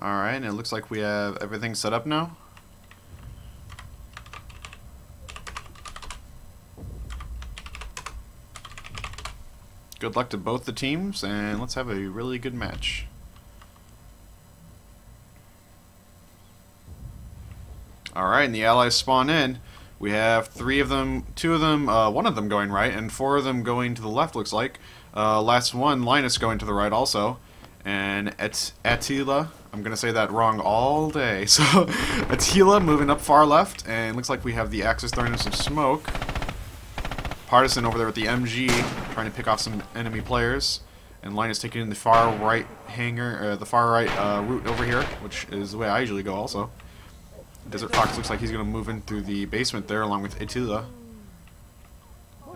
Alright, and it looks like we have everything set up now. Good luck to both the teams, and let's have a really good match. Alright, and the Allies spawn in. We have 3 of them, 2 of them, 1 of them going right, and 4 of them going to the left, looks like. Last one, Linus, going to the right also. And Attila, I'm going to say that wrong all day. So, Attila moving up far left, and looks like we have the Axis throwing in some smoke. Partisan over there with the MG, trying to pick off some enemy players. And Linus taking in the far right hangar, the far right route over here, which is the way I usually go also. Desert Fox looks like he's going to move in through the basement there along with Attila.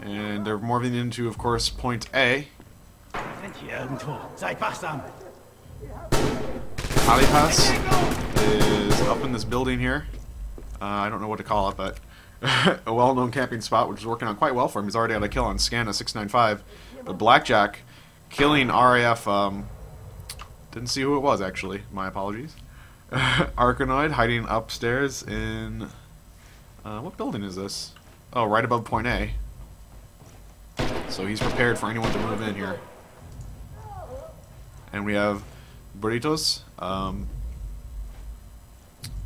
And they're moving into, of course, point A. Alipas is up in this building here. I don't know what to call it, but a well-known camping spot, which is working out quite well for him. He's already had a kill on Scanna 695. But Blackjack killing RAF, didn't see who it was actually, my apologies. Arkanoid hiding upstairs in, what building is this? Oh, right above point A. So he's prepared for anyone to move in here. And we have Burritos.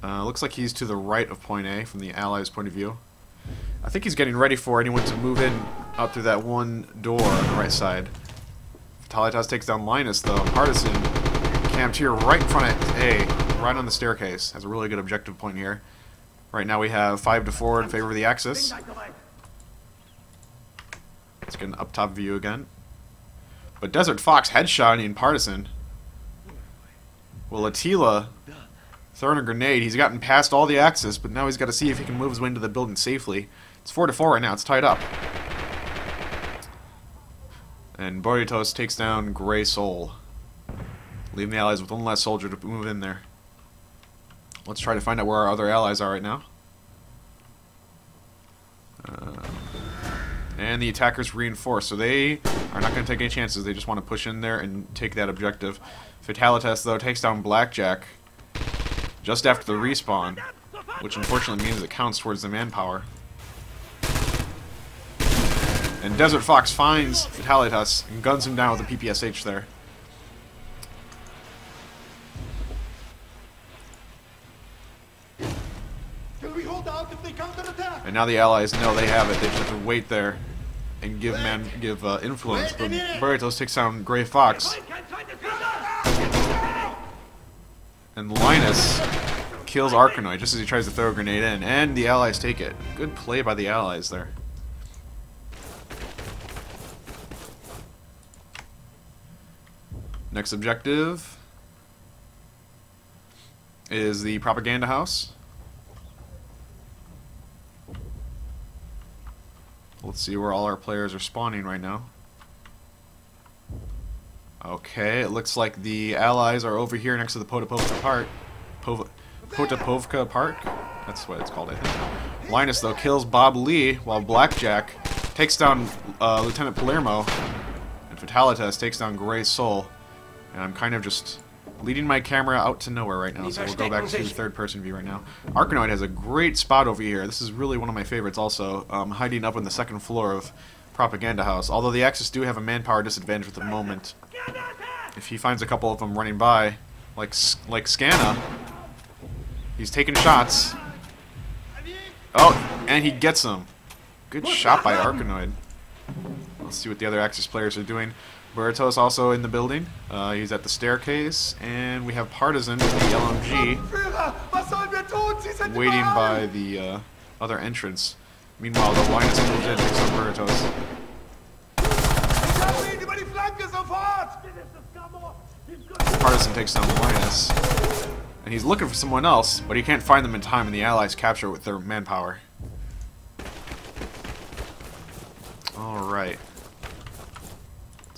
Looks like he's to the right of point A from the Allies' point of view. I think he's getting ready for anyone to move in out through that one door on the right side. Vitalitas takes down Linus, though. Partisan camped here right in front of A, right on the staircase. Has a really good objective point here. Right now we have 5-4 in favor of the Axis. Let's get an up top view again. But Desert Fox headshotting Partisan. Well, Attila throwing a grenade. He's gotten past all the Axis, but now he's got to see if he can move his way into the building safely. It's 4-4 right now. It's tied up. And Burritos takes down Grey Soul, leaving the Allies with one less soldier to move in there. Let's try to find out where our other allies are right now. And the attackers reinforce, so they are not going to take any chances. They just want to push in there and take that objective. Fatalitas, though, takes down Blackjack just after the respawn, which unfortunately means it counts towards the manpower. And Desert Fox finds Fatalitas and guns him down with a PPSH there. And now the Allies know they have it. They just have to wait there and give influence. But Burritos takes down Grey Fox. And Linus kills Arkanoid just as he tries to throw a grenade in. And the Allies take it. Good play by the Allies there. Next objective is the Propaganda House. Let's see where all our players are spawning right now. Okay, it looks like the Allies are over here next to the Potapovka Park. Potapovka Park? That's what it's called, I think. Linus, though, kills Bob Lee, while Blackjack takes down Lieutenant Palermo, and Fatalitas takes down Grey Soul. And I'm kind of just leading my camera out to nowhere right now, so we'll go back to third-person view right now. Arkanoid has a great spot over here. This is really one of my favorites also, hiding up on the second floor of Propaganda House. Although the Axis do have a manpower disadvantage at the moment. If he finds a couple of them running by, like Scanna, he's taking shots. Oh, and he gets them. Good shot by Arkanoid. Let's see what the other Axis players are doing. Burritos also in the building. He's at the staircase, and we have Partisan with the LMG waiting by the other entrance. Meanwhile, the Linus moves in, takes on Burritos. Partisan takes down Linus, and he's looking for someone else, but he can't find them in time, and the Allies capture it with their manpower. Alright.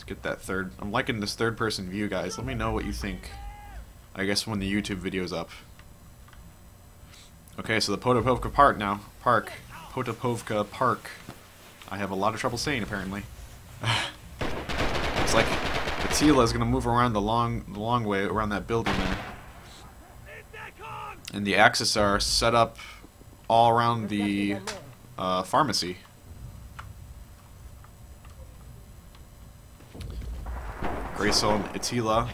Get that third. I'm liking this third-person view, guys. Let me know what you think. I guess when the YouTube video's up. Okay, so the Potapovka Park now. Potapovka Park. I have a lot of trouble saying, apparently. Looks like Attila is going to move around the long way around that building there. And the Axis are set up all around the pharmacy. Graysoul and Attila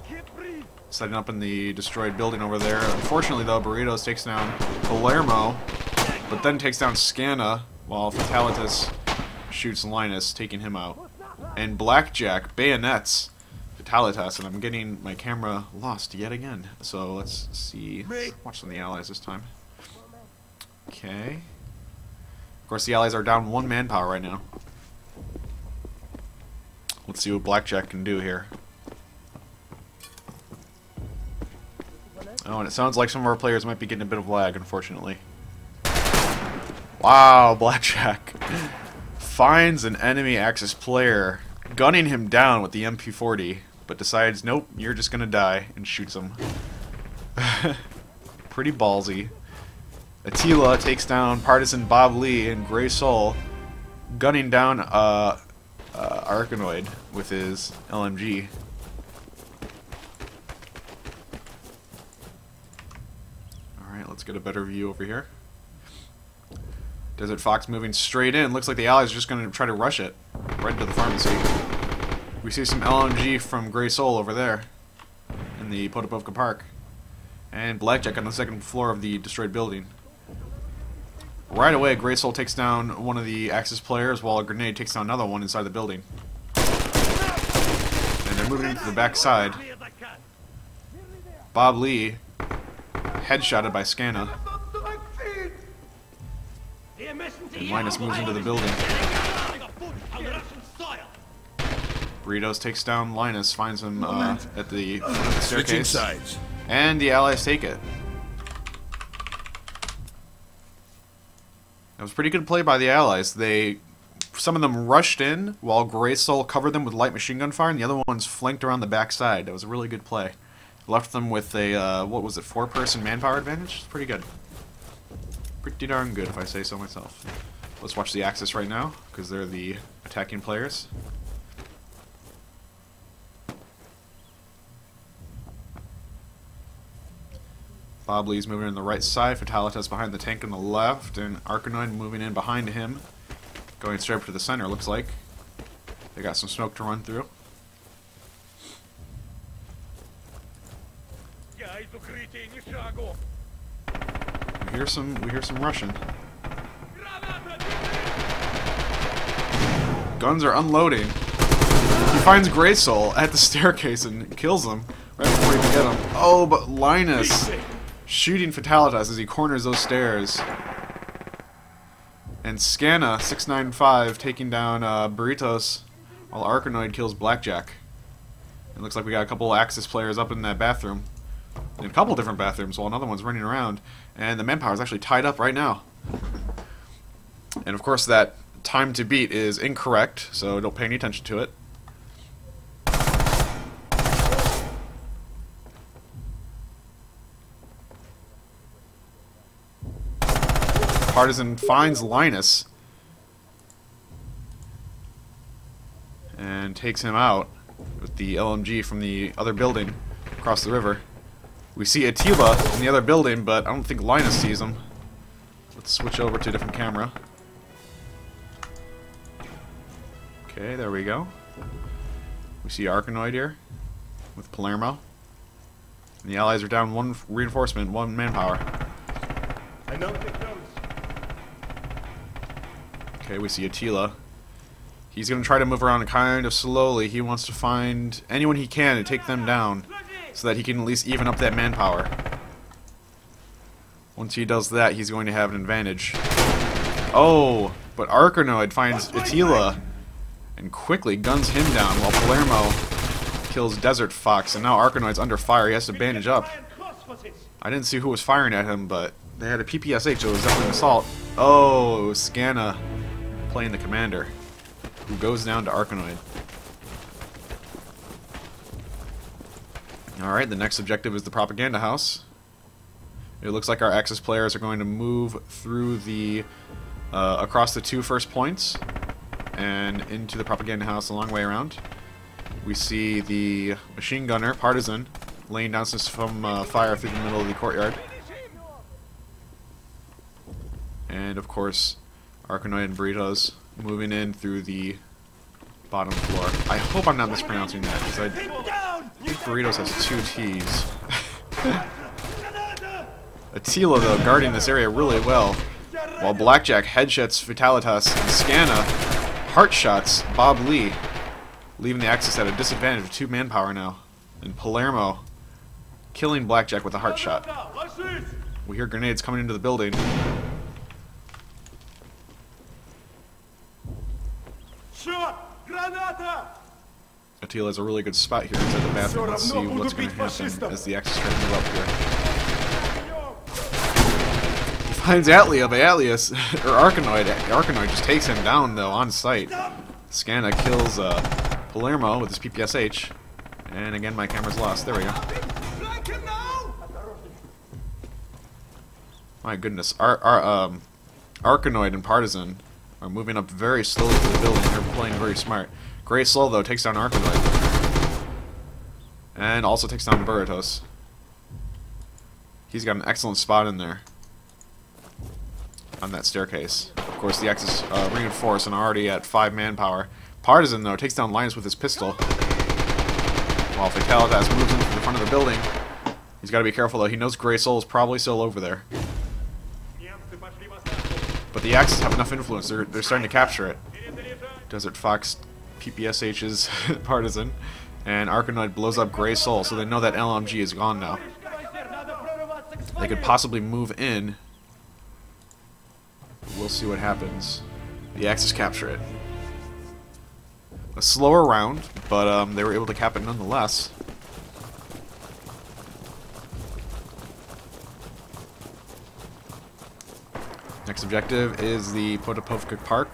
setting up in the destroyed building over there. Unfortunately, though, Burritos takes down Palermo, but then takes down Scanna, while Fatalitas shoots Linus, taking him out. And Blackjack bayonets Fatalitas, and I'm getting my camera lost yet again. So let's see. Let's watch some of the allies this time. Okay. Of course, the allies are down 1 manpower right now. Let's see what Blackjack can do here. Oh, and it sounds like some of our players might be getting a bit of lag, unfortunately. Wow, Blackjack finds an enemy Axis player, gunning him down with the MP40, but decides, nope, you're just gonna die, and shoots him. Pretty ballsy. Attila takes down Partisan Bob Lee and Graysoul, gunning down Arkanoid with his LMG. Alright, let's get a better view over here. Desert Fox moving straight in. Looks like the allies are just going to try to rush it right into the pharmacy. We see some LMG from Graysoul over there in the Potopovka Park. And Blackjack on the 2nd floor of the destroyed building. Right away, Graysoul takes down one of the Axis players while a grenade takes down another one inside the building. And they're moving into the back side. Bob Lee headshotted by Scanna. And Linus moves into the building. Burritos takes down Linus, finds him at the staircase. And the allies take it. That was pretty good play by the allies. Some of them rushed in while Graysoul covered them with light machine gun fire, and the other ones flanked around the back side. That was a really good play. Left them with a, what was it, 4-person manpower advantage? It's pretty good. Pretty darn good, if I say so myself. Let's watch the Axis right now, because they're the attacking players. Bob Lee's moving in the right side, Fatalitas behind the tank on the left, and Arkanoid moving in behind him. Going straight up to the center, looks like. They got some smoke to run through. We hear some Russian. Guns are unloading. He finds Graysoul at the staircase and kills him right before he can get him. Oh, but Linus shooting Fatalitas as he corners those stairs. And Scanna, 695, taking down Burritos, while Arkanoid kills Blackjack. It looks like we got a couple Axis players up in that bathroom. In a couple different bathrooms, while another one's running around. And the manpower is actually tied up right now. And of course that time to beat is incorrect, so don't pay any attention to it. Partisan finds Linus and takes him out with the LMG from the other building across the river. We see Attila in the other building, but I don't think Linus sees him. Let's switch over to a different camera. Okay, there we go. We see Arkanoid here with Palermo. And the allies are down 1 reinforcement, 1 manpower. I know it comes. Okay, we see Attila. He's going to try to move around kind of slowly. He wants to find anyone he can and take them down so that he can at least even up that manpower. Once he does that, he's going to have an advantage. Oh, but Arkanoid finds Attila and quickly guns him down while Palermo kills Desert Fox. And now Arkanoid's under fire. He has to bandage up. I didn't see who was firing at him, but they had a PPSH, so it was definitely an assault. Oh, Scanna playing the commander, who goes down to Arkanoid. Alright, the next objective is the propaganda house. It looks like our Axis players are going to move through the across the 2 first points and into the propaganda house a long way around. We see the machine gunner, Partisan, laying down some fire through the middle of the courtyard. And of course, Arkanoid and Burritos moving in through the bottom floor. I hope I'm not mispronouncing that, because I think Burritos has 2 T's. Attila, though, guarding this area really well, while Blackjack headshots Fatalitas and Scanna heart shots Bob Lee, leaving the Axis at a disadvantage of 2 manpower now. And Palermo killing Blackjack with a heart shot. We hear grenades coming into the building. Attila has a really good spot here inside the bathroom. Let's see what's going to happen as the Axis try to move up here. He finds Atlia, but Atlia's, or Arkanoid just takes him down though on sight. Scanna kills Palermo with his PPSH, and again my camera's lost. There we go. My goodness, Arkanoid and Partisan are moving up very slowly to the building. They're playing very smart. Grey Soul, though, takes down Arkanoid. And also takes down Burritos. He's got an excellent spot in there. On that staircase. Of course, the Axis reinforced and are already at 5 manpower. Partisan, though, takes down Linus with his pistol. While Fatalitas moves into the front of the building. He's got to be careful, though. He knows Grey Soul is probably still over there. But the Axis have enough influence. They're starting to capture it. Desert Fox PPSH's Partisan. And Arkanoid blows up Grey Soul, so they know that LMG is gone now. They could possibly move in. We'll see what happens. The Axis capture it. A slower round, but they were able to cap it nonetheless. Next objective is the Potopovka Park.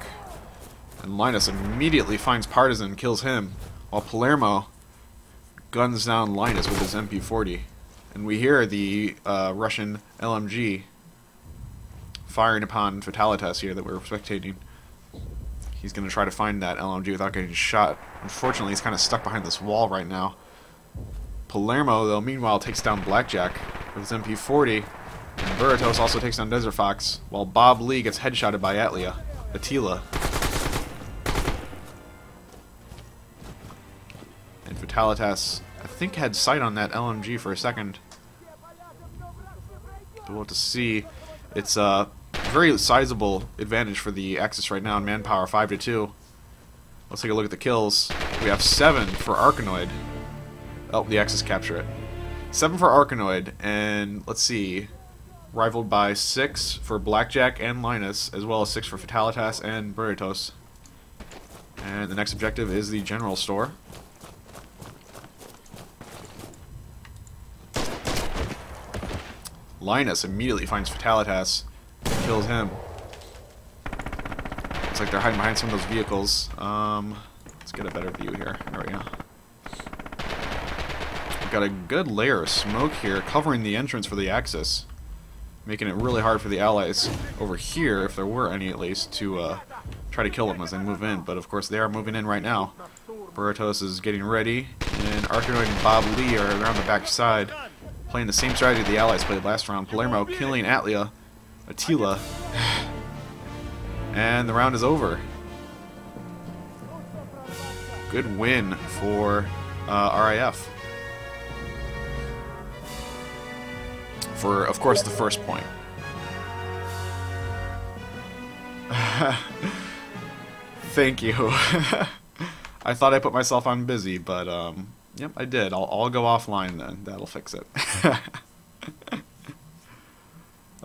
And Linus immediately finds Partisan and kills him, while Palermo guns down Linus with his MP40. And we hear the Russian LMG firing upon Fatalitas here that we're spectating. He's going to try to find that LMG without getting shot. Unfortunately, he's kind of stuck behind this wall right now. Palermo, though, meanwhile, takes down Blackjack with his MP40. And Burritos also takes down Desert Fox, while Bob Lee gets headshotted by Attila. And Fatalitas, I think, had sight on that LMG for a second. But we'll have to see. It's a very sizable advantage for the Axis right now in manpower, 5-2. Let's take a look at the kills. We have 7 for Arkanoid. Oh, the Axis capture it. 7 for Arkanoid, and let's see. Rivaled by 6 for Blackjack and Linus, as well as 6 for Fatalitas and Burritos. And the next objective is the general store. Linus immediately finds Fatalitas and kills him. Looks like they're hiding behind some of those vehicles. Let's get a better view here. There we go. We've got a good layer of smoke here covering the entrance for the Axis, making it really hard for the Allies over here, if there were any at least, to try to kill them as they move in. But of course they are moving in right now. Burritos is getting ready, and Arkanoid and Bob Lee are around the back side, playing the same strategy the Allies played last round. Palermo killing Attila. And the round is over. Good win for RAF. For, of course, the first point. Thank you. I thought I put myself on busy, but yep, I did. I'll go offline then. That'll fix it.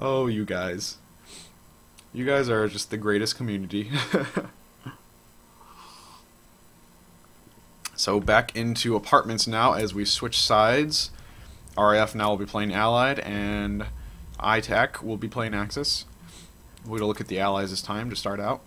Oh, you guys. You guys are just the greatest community. So back into apartments now as we switch sides. RAF now will be playing Allied, and ITAK will be playing Axis. We're going to look at the Allies this time to start out.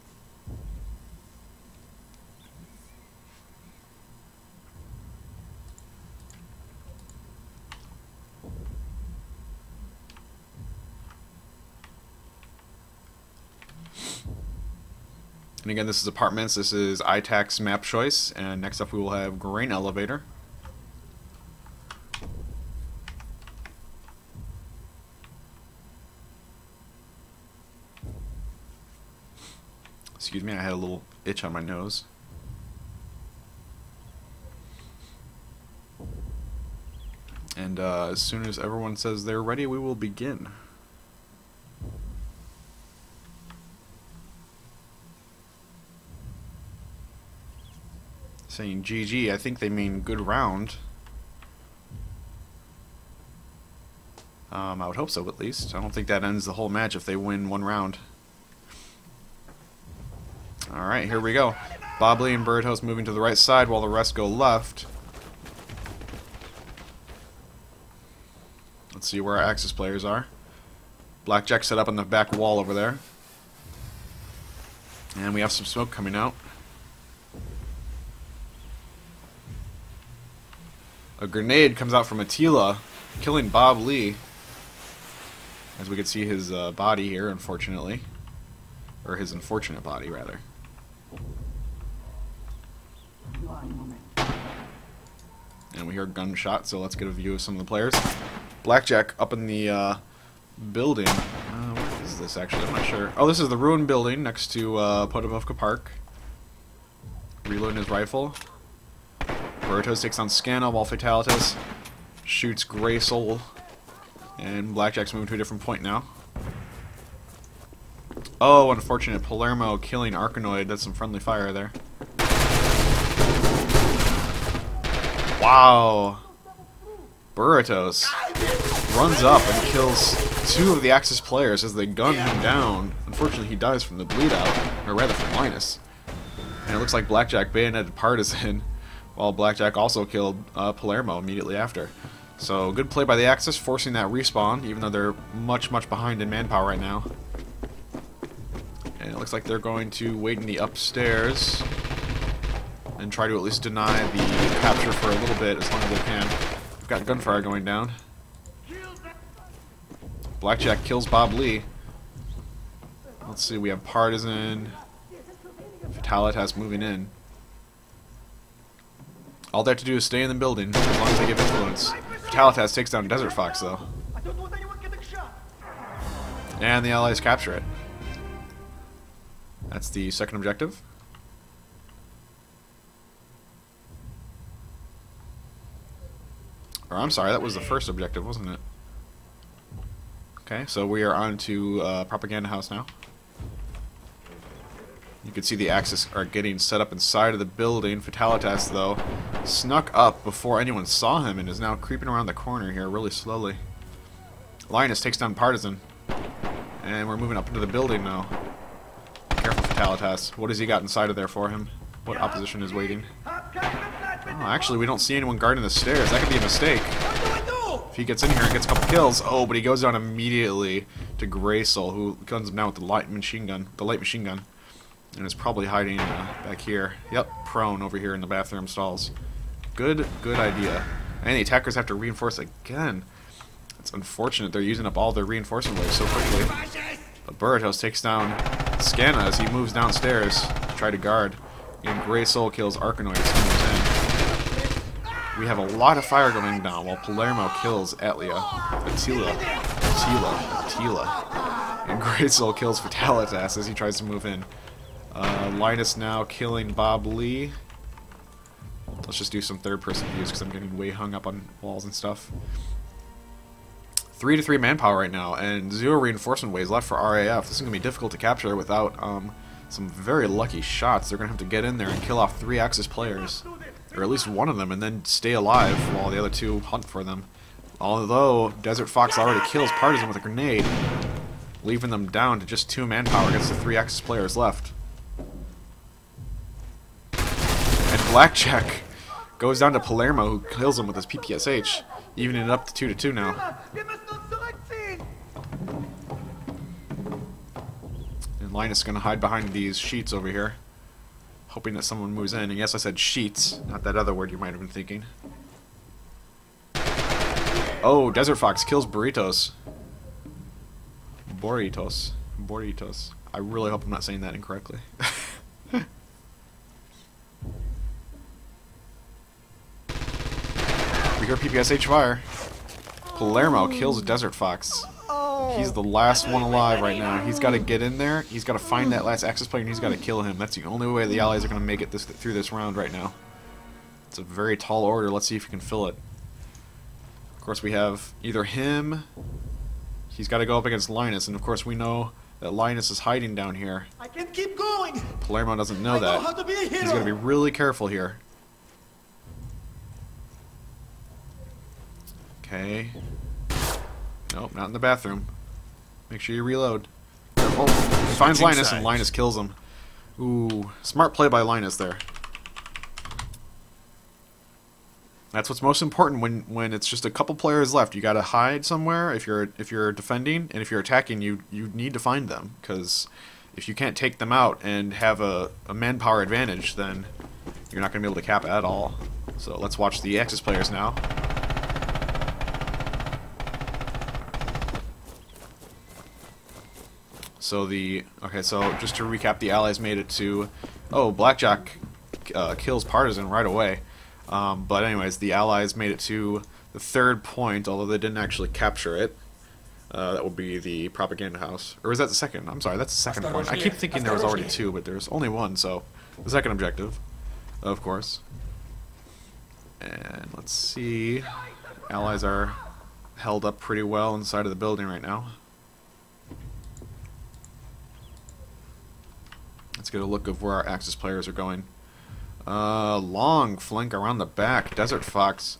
And again, this is apartments. This is ITAK's map choice, and next up we will have Grain Elevator. Excuse me, I had a little itch on my nose. And as soon as everyone says they're ready, we will begin. Saying GG, I think they mean good round. I would hope so, at least. I don't think that ends the whole match if they win one round. Alright, here we go. Bob Lee and Burritos moving to the right side while the rest go left. Let's see where our Axis players are. Blackjack set up on the back wall over there. And we have some smoke coming out. A grenade comes out from Attila, killing Bob Lee. As we can see his body here, unfortunately. Or his unfortunate body, rather. And we hear a gunshot, so let's get a view of some of the players. Blackjack up in the building. What is this, actually? I'm not sure. Oh, this is the ruined building next to Potopovka Park. Reloading his rifle. Burritos takes on Scanna while Fatalitas shoots Grey Soul. And Blackjack's moving to a different point now. Oh, unfortunate. Palermo killing Arkanoid. That's some friendly fire there. Wow. Burritos runs up and kills two of the Axis players as they gun him down. Unfortunately, he dies from the bleed out, or rather from Linus. And it looks like Blackjack bayoneted Partisan, while Blackjack also killed Palermo immediately after. So, good play by the Axis, forcing that respawn, even though they're much, much behind in manpower right now. And it looks like they're going to wait in the upstairs and try to at least deny the capture for a little bit as long as they can. We've got gunfire going down. Blackjack kills Bob Lee. Let's see, we have Partisan. Fatalitas moving in. All they have to do is stay in the building, as long as they give influence. Fatalitas takes down Desert Fox, though. And the Allies capture it. That's the second objective. Or, I'm sorry, that was the first objective, wasn't it? Okay, so we are on to Propaganda House now. You can see the Axis are getting set up inside of the building. Fatalitas, though, snuck up before anyone saw him and is now creeping around the corner here really slowly. Linus takes down Partisan. And we're moving up into the building now. Careful, Fatalitas. What has he got inside of there for him? What opposition is waiting? Oh, actually, we don't see anyone guarding the stairs. That could be a mistake. If he gets in here and gets a couple kills, oh, but he goes down immediately to Grey Soul, who guns him down with the light machine gun. And is probably hiding back here. Yep, prone over here in the bathroom stalls. Good idea. And the attackers have to reinforce again. It's unfortunate they're using up all their reinforcement waves so quickly. But Burritos takes down Scanna as he moves downstairs to try to guard. And Grey Soul kills Arkanoid as he moves in. We have a lot of fire going down while Palermo kills Attila. And Grey Soul kills Fatalitas as he tries to move in. Linus now killing Bob Lee. Let's just do some third-person views because I'm getting way hung up on walls and stuff. 3-3 manpower right now, and 0 reinforcement waves left for RAF. This is going to be difficult to capture without some very lucky shots. They're going to have to get in there and kill off 3 Axis players, or at least one of them, and then stay alive while the other 2 hunt for them. Although Desert Fox already kills Partisan with a grenade, leaving them down to just 2 manpower against the 3 Axis players left. And Blackjack goes down to Palermo, who kills him with his PPSH, evening it up to 2-2 now. And Linus is going to hide behind these sheets over here, hoping that someone moves in. And yes, I said sheets, not that other word you might have been thinking. Oh, Desert Fox kills Burritos. Burritos. I really hope I'm not saying that incorrectly. We hear PPSH fire. Palermo kills Desert Fox. He's the last one alive right now. He's got to get in there. He's got to find that last Axis player, and he's got to kill him. That's the only way the Allies are going to make it through this round right now. It's a very tall order. Let's see if he can fill it. Of course, we have either him. He's got to go up against Linus, and of course we know that Linus is hiding down here. I can keep going. Palermo doesn't know that. How to be a hero. He's going to be really careful here. Okay. Nope, not in the bathroom. Make sure you reload. Oh, he finds Linus and Linus kills him. Ooh, smart play by Linus there. That's what's most important when it's just a couple players left. You got to hide somewhere if you're defending, and if you're attacking, you need to find them, because if you can't take them out and have a manpower advantage, then you're not going to be able to cap at all. So let's watch the Axis players now. So so just to recap, the Allies made it to, Blackjack kills Partisan right away. But anyways, the Allies made it to the third point, although they didn't actually capture it. That would be the propaganda house. Or is that the second? I'm sorry, that's the second point. I keep thinking there was already two, but there's only one, so the second objective, of course. And let's see. Allies are held up pretty well inside of the building right now. Let's get a look of where our Axis players are going. Long flank around the back. Desert Fox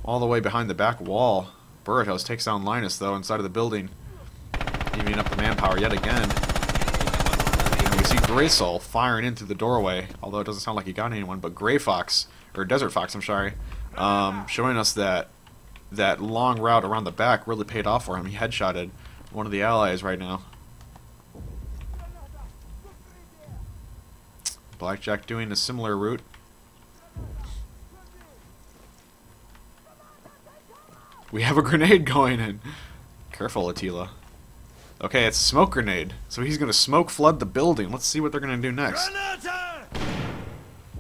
all the way behind the back wall. Burret House takes down Linus, though, inside of the building. Evening up the manpower yet again. And we see Grey Soul firing in through the doorway, although it doesn't sound like he got anyone, but Grey Fox, or Desert Fox, I'm sorry, showing us that that long route around the back really paid off for him. He headshotted one of the Allies right now. Blackjack doing a similar route. We have a grenade going in. Careful, Attila. Okay, it's a smoke grenade. So he's going to smoke flood the building. Let's see what they're going to do next.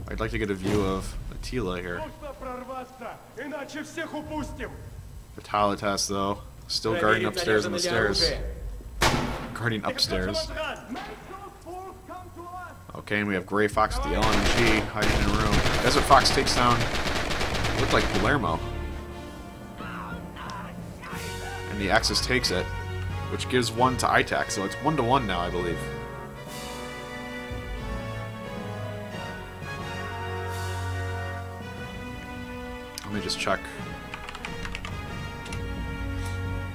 I'd like to get a view of Attila here. Vitalitas, though, still guarding upstairs on the stairs. Guarding upstairs. Okay, and we have Grey Fox with the LMG hiding in a room. Desert Fox takes down, looked like Palermo. And the Axis takes it, which gives one to ITAK, so it's 1-1 now, I believe. Let me just check.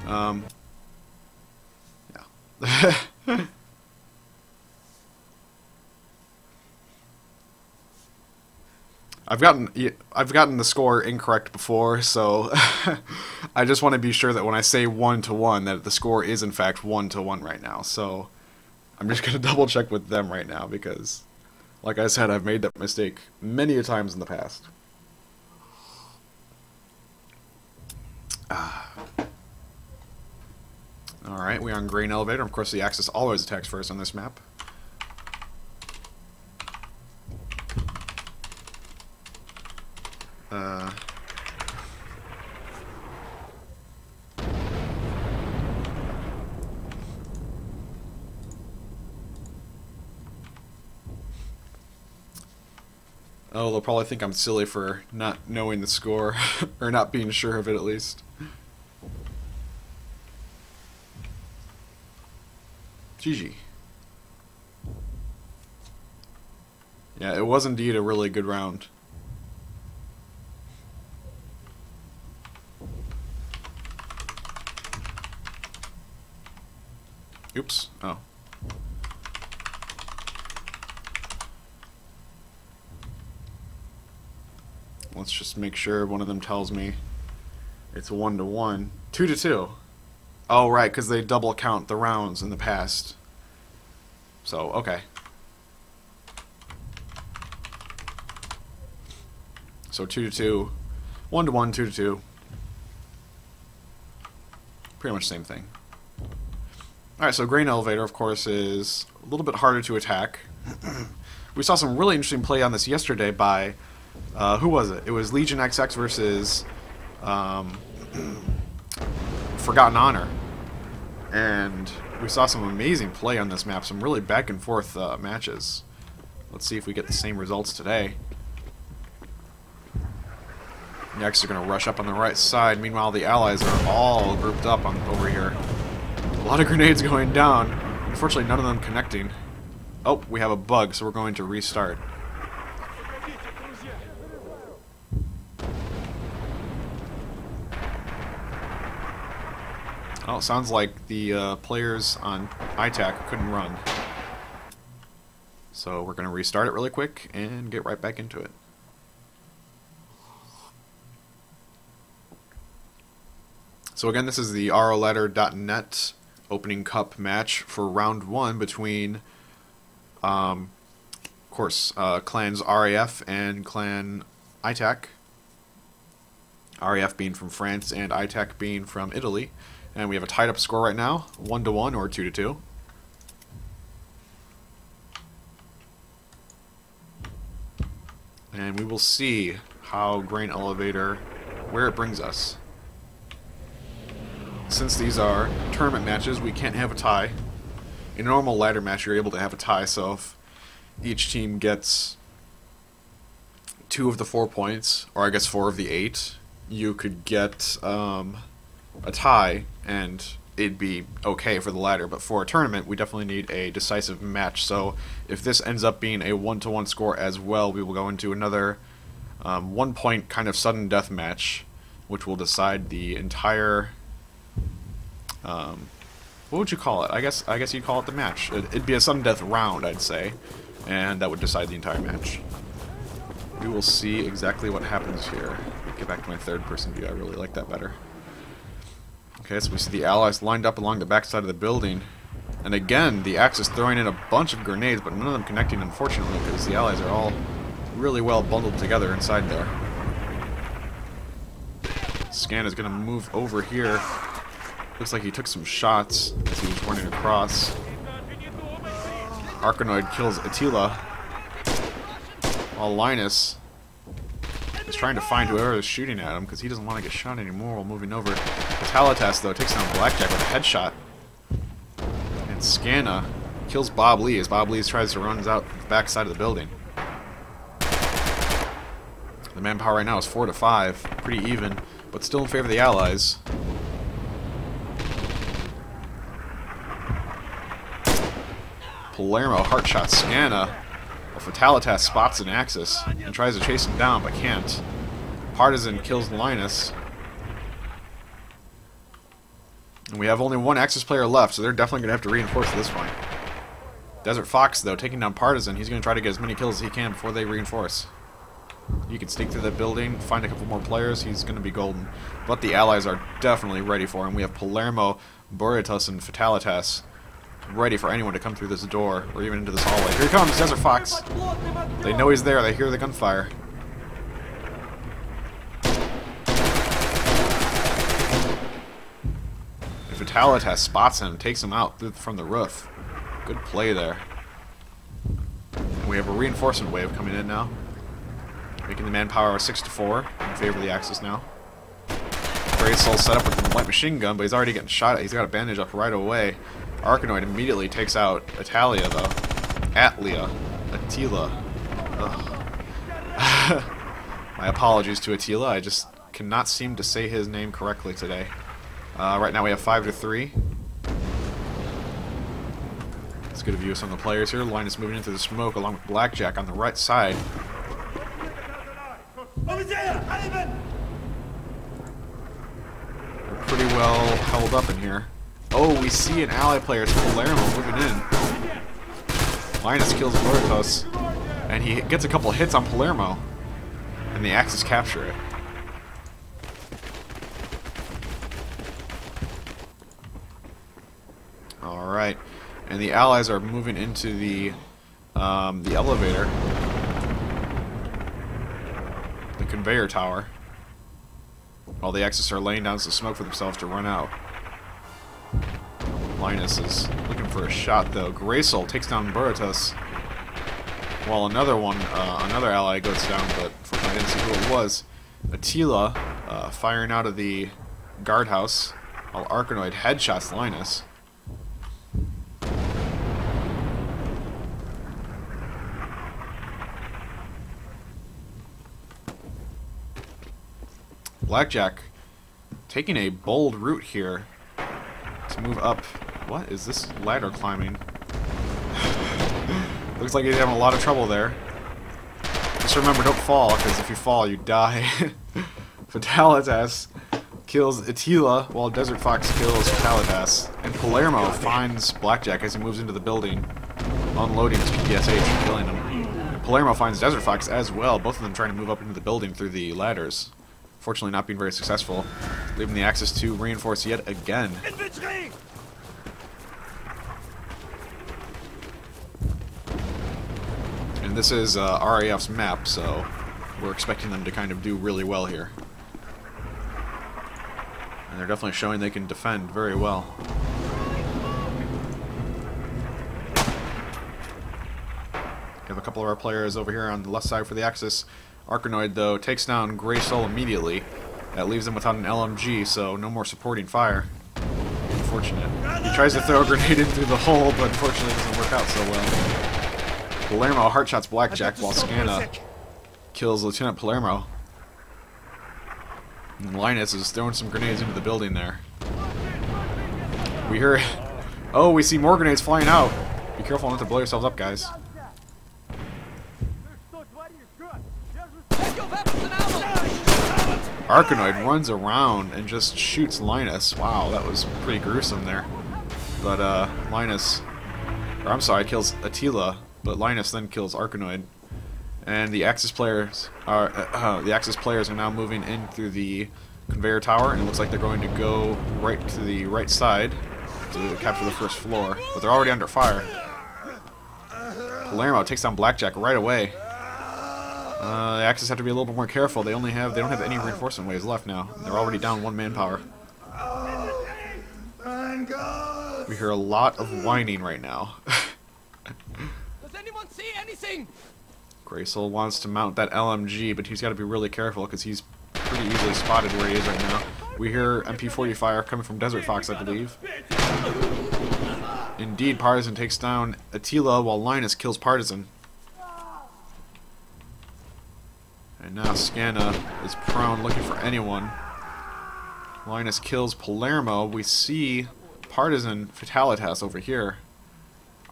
Yeah. I've gotten the score incorrect before, so I just want to be sure that when I say 1-1, that the score is in fact 1-1 right now. So I'm just gonna double check with them right now because, like I said, I've made that mistake many a times in the past. All right, we're on Grain Elevator. Of course, the Axis always attacks first on this map. Oh, they'll probably think I'm silly for not knowing the score, or not being sure of it at least. GG. Yeah, it was indeed a really good round. Oops. Oh. Let's just make sure one of them tells me it's 1-1. 2-2. Oh, right, because they double count the rounds in the past. So, okay. So 2-2. 1-1, 2-2. Pretty much the same thing. Alright, so Grain Elevator, of course, is a little bit harder to attack. We saw some really interesting play on this yesterday by... who was it? It was Legion XX versus Forgotten Honor. And we saw some amazing play on this map, some really back and forth matches. Let's see if we get the same results today. The Axis are going to rush up on the right side. Meanwhile, the Allies are all grouped up on over here. A lot of grenades going down. Unfortunately, none of them connecting. Oh, we have a bug, so we're going to restart. Oh, it sounds like the players on ITAK couldn't run. So we're going to restart it really quick and get right back into it. So again, this is the ROladder.net opening cup match for round 1 between, of course, clans RAF and clan ITAK. RAF being from France and ITAK being from Italy. And we have a tied up score right now, 1-1 or 2-2. And we will see how Grain Elevator, where it brings us. Since these are tournament matches, we can't have a tie. In a normal ladder match, you're able to have a tie, so if each team gets 2 of the 4 points, or I guess 4 of the 8, you could get a tie, and it'd be okay for the ladder. But for a tournament, we definitely need a decisive match. So if this ends up being a 1-1 score as well, we will go into another 1-point kind of sudden death match, which will decide the entire... what would you call it? I guess you'd call it the match. It'd be a sudden death round, I'd say, and that would decide the entire match. We will see exactly what happens here. Get back to my third-person view. I really like that better. Okay, so we see the Allies lined up along the backside of the building, and again, the Axis throwing in a bunch of grenades, but none of them connecting, unfortunately, because the Allies are all really well bundled together inside there. Scan is going to move over here. Looks like he took some shots as he was running across. Arkanoid kills Attila, while Linus is trying to find whoever is shooting at him because he doesn't want to get shot anymore while moving over. Fatalitas, though, takes down Blackjack with a headshot. And Scanna kills Bob Lee as Bob Lee tries to run out the back side of the building. The manpower right now is 4-5, pretty even, but still in favor of the Allies. Palermo heartshot Scanna. Well, Fatalitas spots an Axis and tries to chase him down, but can't. Partisan kills Linus. And we have only one Axis player left, so they're definitely going to have to reinforce at this point. Desert Fox, though, taking down Partisan. He's going to try to get as many kills as he can before they reinforce. He can sneak through that building, find a couple more players. He's going to be golden. But the Allies are definitely ready for him. We have Palermo, Boreatus, and Fatalitas ready for anyone to come through this door or even into this hallway. Here he comes, Desert Fox. They know he's there. They hear the gunfire. And Fatalitas spots him, takes him out from the roof. Good play there. And we have a reinforcement wave coming in now, making the manpower 6-4 in favor of the Axis now. Great Soul set up with the light machine gun, but he's already getting shot at. He's got a bandage up right away. Arkanoid immediately takes out Atalia, though. Attila. My apologies to Attila. I just cannot seem to say his name correctly today. Right now we have 5-3. Let's get a view of some of the players here. Linus moving into the smoke along with Blackjack on the right side. They're pretty well held up in here. Oh, we see an ally player, Palermo, moving in. Linus kills Boreatus, and he gets a couple hits on Palermo, and the Axis capture it. All right, and the Allies are moving into the elevator, the conveyor tower, while the Axis are laying down some smoke for themselves to run out. Linus is looking for a shot, though. Graysoul takes down Boreatus, while another ally goes down, but I didn't see who it was. Attila firing out of the guardhouse, while Arkanoid headshots Linus. Blackjack taking a bold route here to move up. What is this ladder climbing? Looks like he's having a lot of trouble there. Just remember, don't fall, because if you fall, you die. Fatalitas kills Attila, while Desert Fox kills Fatalitas. And Palermo finds Blackjack as he moves into the building, unloading his PPSH and killing him. And Palermo finds Desert Fox as well, both of them trying to move up into the building through the ladders. Fortunately not being very successful, leaving the Axis to reinforce yet again. And this is RAF's map, so we're expecting them to kind of do really well here. And they're definitely showing they can defend very well. We have a couple of our players over here on the left side for the Axis. Arkanoid, though, takes down Grey Soul immediately. That leaves him without an LMG, so no more supporting fire. Unfortunate. He tries to throw a grenade in through the hole, but unfortunately it doesn't work out so well. Palermo heartshots Blackjack while Scanna kills Lieutenant Palermo. And Linus is throwing some grenades into the building there. We hear... Oh, we see more grenades flying out. Be careful not to blow yourselves up, guys. Arkanoid runs around and just shoots Linus. Wow, that was pretty gruesome there. But Linus... Or I'm sorry, kills Attila. But Linus then kills Arkanoid, and the Axis players are now moving in through the conveyor tower, and it looks like they're going to go right to the right side to capture the first floor. But they're already under fire. Palermo takes down Blackjack right away. The Axis have to be a little bit more careful. They don't have any reinforcement waves left now. They're already down 1 manpower. We hear a lot of whining right now. See anything? Grey Soul wants to mount that LMG, but he's got to be really careful because he's pretty easily spotted where he is right now. We hear MP40 fire coming from Desert Fox, I believe. Indeed, Partisan takes down Attila while Linus kills Partisan. And now Scanna is prone, looking for anyone. Linus kills Palermo. We see Partisan Fatalitas over here.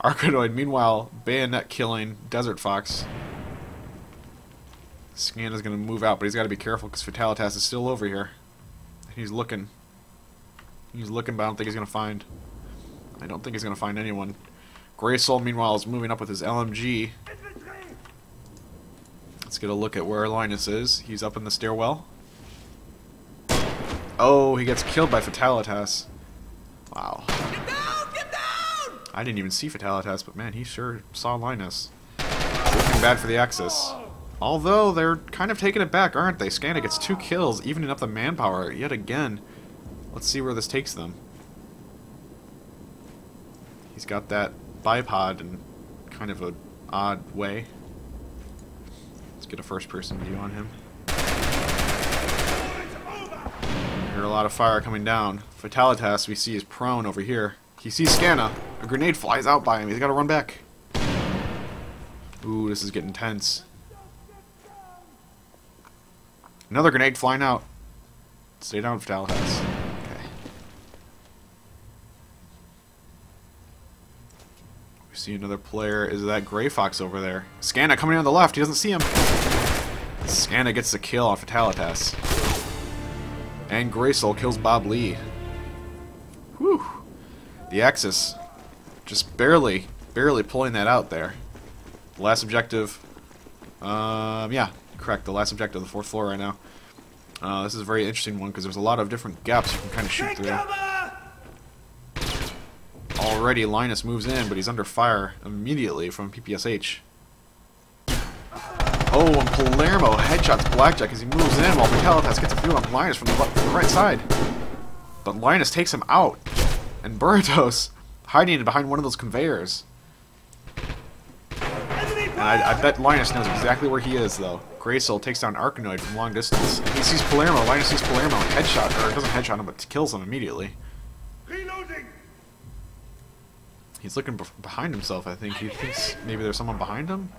Arkanoid, meanwhile, bayonet killing Desert Fox. Scanna's going to move out, but he's got to be careful because Fatalitas is still over here. He's looking. He's looking, but I don't think he's going to find... I don't think he's going to find anyone. Grey Soul, meanwhile, is moving up with his LMG. Let's get a look at where Linus is. He's up in the stairwell. Oh, he gets killed by Fatalitas. Wow. I didn't even see Fatalitas, but man, he sure saw Linus. Looking bad for the Axis. Although, they're kind of taking it back, aren't they? Scanna gets 2 kills, evening up the manpower yet again. Let's see where this takes them. He's got that bipod in kind of an odd way. Let's get a first-person view on him. I hear a lot of fire coming down. Fatalitas, we see, is prone over here. He sees Scanna. A grenade flies out by him. He's got to run back. Ooh, this is getting tense. Another grenade flying out. Stay down, Fatalitas. Okay. We see another player. Is that Grey Fox over there? Scanna coming in on the left. He doesn't see him. Scanna gets the kill on Fatalitas. And Grey Soul kills Bob Lee. Whew. The Axis just barely pulling that out there. The last objective, yeah, correct, the last objective, the 4th floor right now. This is a very interesting one because there's a lot of different gaps you can kind of shoot through. Already Linus moves in, but he's under fire immediately from PPSH. Oh, and Palermo headshots Blackjack as he moves in while Fatalitas gets a view on Linus from the right side. But Linus takes him out. And Burritos hiding behind one of those conveyors. And I bet Linus knows exactly where he is, though. Grey Soul takes down Arkanoid from long distance. And he sees Palermo. Linus sees Palermo and headshot, or doesn't headshot him, but kills him immediately. Reloading. He's looking behind himself, I think. He thinks maybe there's someone behind him,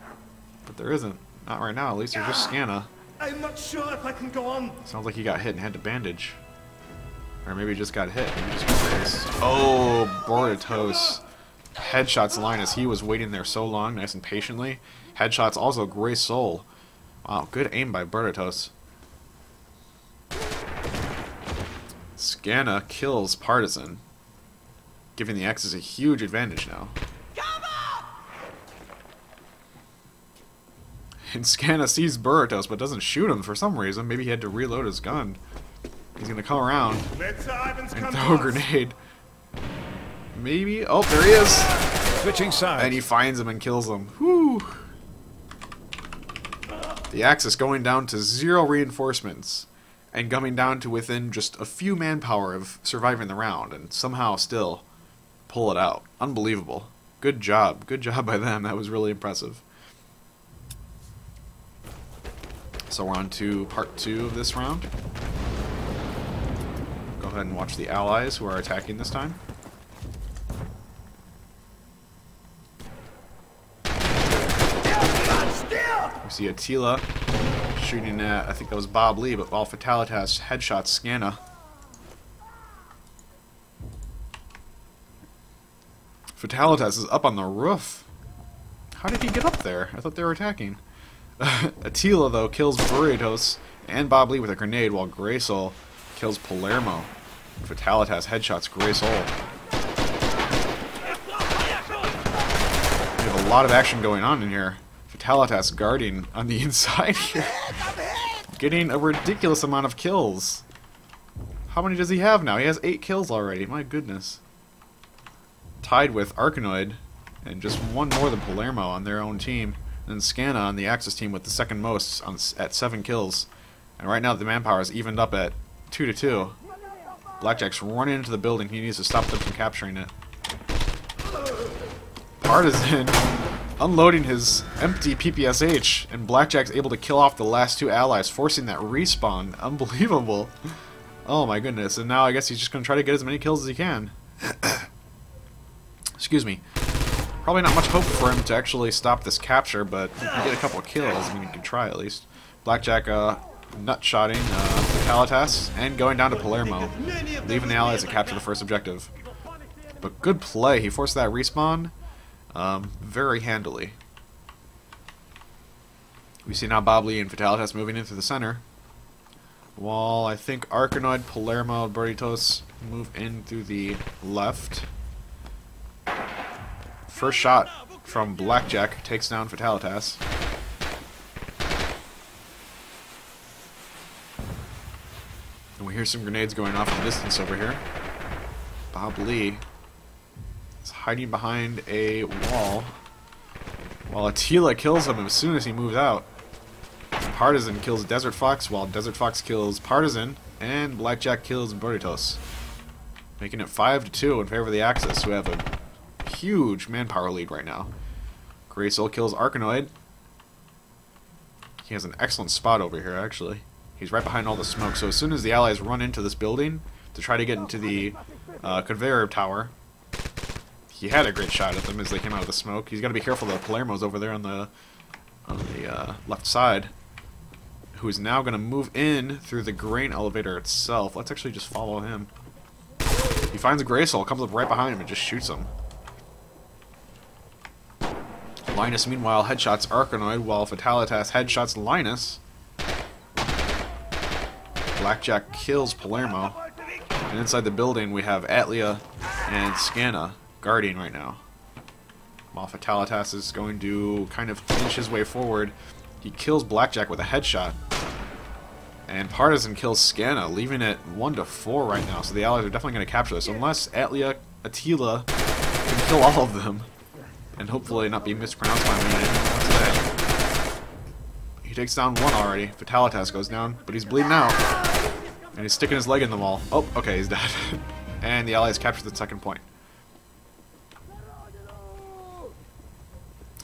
but there isn't. Not right now, at least. There's just Scanna. I'm not sure if I can go on. Sounds like he got hit and had to bandage. Or maybe he just got hit. Maybe just got grazed. Oh, Bordatos. Headshots Linus. He was waiting there so long, nice and patiently. Headshots also Gray Soul. Wow, good aim by Bordatos. Scanna kills Partisan, giving the Axis a huge advantage now. And Scanna sees Bordatos but doesn't shoot him for some reason. Maybe he had to reload his gun. He's gonna come around and throw a grenade. Maybe. Oh, there he is. Switching sides. And he finds him and kills him. Whew. The Axis going down to 0 reinforcements and coming down to within just a few manpower of surviving the round and somehow still pull it out. Unbelievable. Good job. Good job by them. That was really impressive. So we're on to part 2 of this round. Go ahead and watch the Allies who are attacking this time. We see Attila shooting at, I think that was Bob Lee, but while Fatalitas headshots Scanna. Fatalitas is up on the roof. How did he get up there? I thought they were attacking. Attila, though, kills Bordatos and Bob Lee with a grenade, while Gray Soul kills Palermo. Fatalitas headshots Gray Soul. We have a lot of action going on in here. Fatalitas guarding on the inside here. Getting a ridiculous amount of kills. How many does he have now? He has 8 kills already. My goodness. Tied with Arkanoid and just one more than Palermo on their own team. And Scanna on the Axis team with the second most at 7 kills. And right now the manpower is evened up at 2-2. Blackjack's running into the building. He needs to stop them from capturing it. Partisan unloading his empty PPSH, and Blackjack's able to kill off the last 2 allies, forcing that respawn. Unbelievable. Oh my goodness. And now I guess he's just going to try to get as many kills as he can. Excuse me. Probably not much hope for him to actually stop this capture, but he can get a couple of kills. I mean, he can try at least. Blackjack nut-shotting Fatalitas and going down to Palermo, leaving the allies to capture the first objective. But good play. He forced that respawn very handily. We see now Bob Lee and Fatalitas moving into the center, while I think Arkanoid, Palermo, and Bordatos move in through the left. First shot from Blackjack takes down Fatalitas. And we hear some grenades going off in the distance over here. Bob Lee is hiding behind a wall, while Attila kills him as soon as he moves out. Partisan kills Desert Fox, while Desert Fox kills Partisan, and Blackjack kills Bordatos, making it 5-2 in favor of the Axis, who have a huge manpower lead right now. Gray Soul kills Arkanoid. He has an excellent spot over here, actually. He's right behind all the smoke, so as soon as the allies run into this building to try to get into the conveyor tower, he had a great shot at them as they came out of the smoke. He's got to be careful that Palermo's over there on the left side, who is now going to move in through the grain elevator itself. Let's actually just follow him. He finds a Gray Soul, comes up right behind him, and just shoots him. Linus, meanwhile, headshots Arkanoid, while Fatalitas headshots Linus. Blackjack kills Palermo. And inside the building, we have Atlia and Scanna guarding right now. While Fatalitas is going to kind of inch his way forward, he kills Blackjack with a headshot. And Partisan kills Scanna, leaving it 1-4 right now. So the allies are definitely going to capture this, unless Atlia, Attila can kill all of them. And hopefully not be mispronounced by me today. He takes down one already. Fatalitas goes down, but he's bleeding out. And he's sticking his leg in the wall. Oh, okay, he's dead. And the allies capture the second point.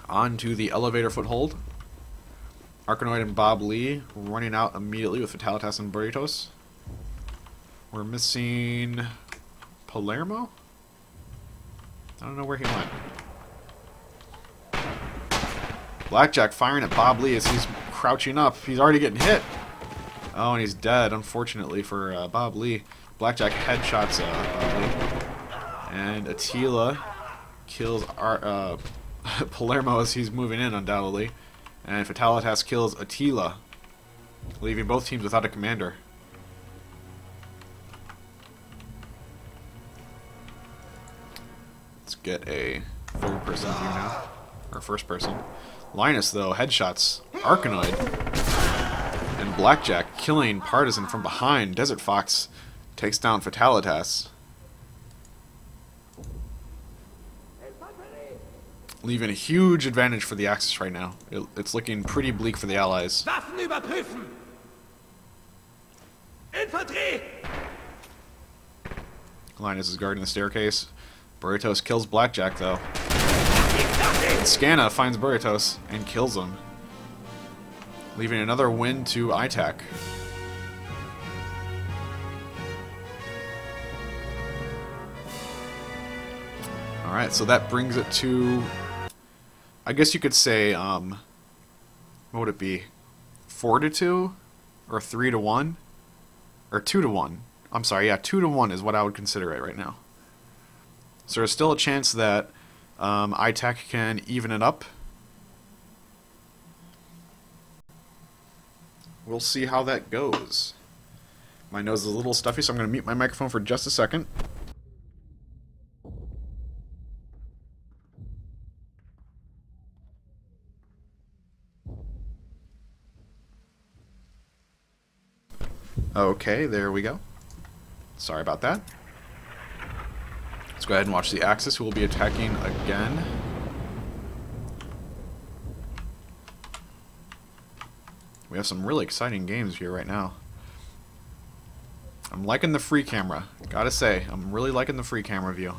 On to the elevator foothold. Arkanoid and Bob Lee running out immediately with Fatalitas and Bordatos. We're missing Palermo? I don't know where he went. Blackjack firing at Bob Lee as he's crouching up. He's already getting hit. Oh, and he's dead, unfortunately, for Bob Lee. Blackjack headshots Bob Lee. And Attila kills Palermo as he's moving in, undoubtedly. And Fatalitas kills Attila, leaving both teams without a commander. Let's get a third person view now. Or first person. Linus, though, headshots Arkanoid. And Blackjack killing Partisan from behind. Desert Fox takes down Fatalitas, leaving a huge advantage for the Axis right now. It's looking pretty bleak for the Allies. Waffen überprüfen! Infanterie! Linus is guarding the staircase. Burritos kills Blackjack, though. And Scanna finds Burritos and kills him, leaving another win to ITAK. Alright, so that brings it to, I guess you could say, what would it be? 4-2? Or 3-1? Or 2-1? I'm sorry, yeah, 2-1 is what I would consider it right now. So there's still a chance that ITAK can even it up. We'll see how that goes. My nose is a little stuffy, so I'm going to mute my microphone for just a second. Okay, there we go. Sorry about that. Let's go ahead and watch the Axis, who will be attacking again. We have some really exciting games here right now. I'm liking the free camera. Gotta say, I'm really liking the free camera view.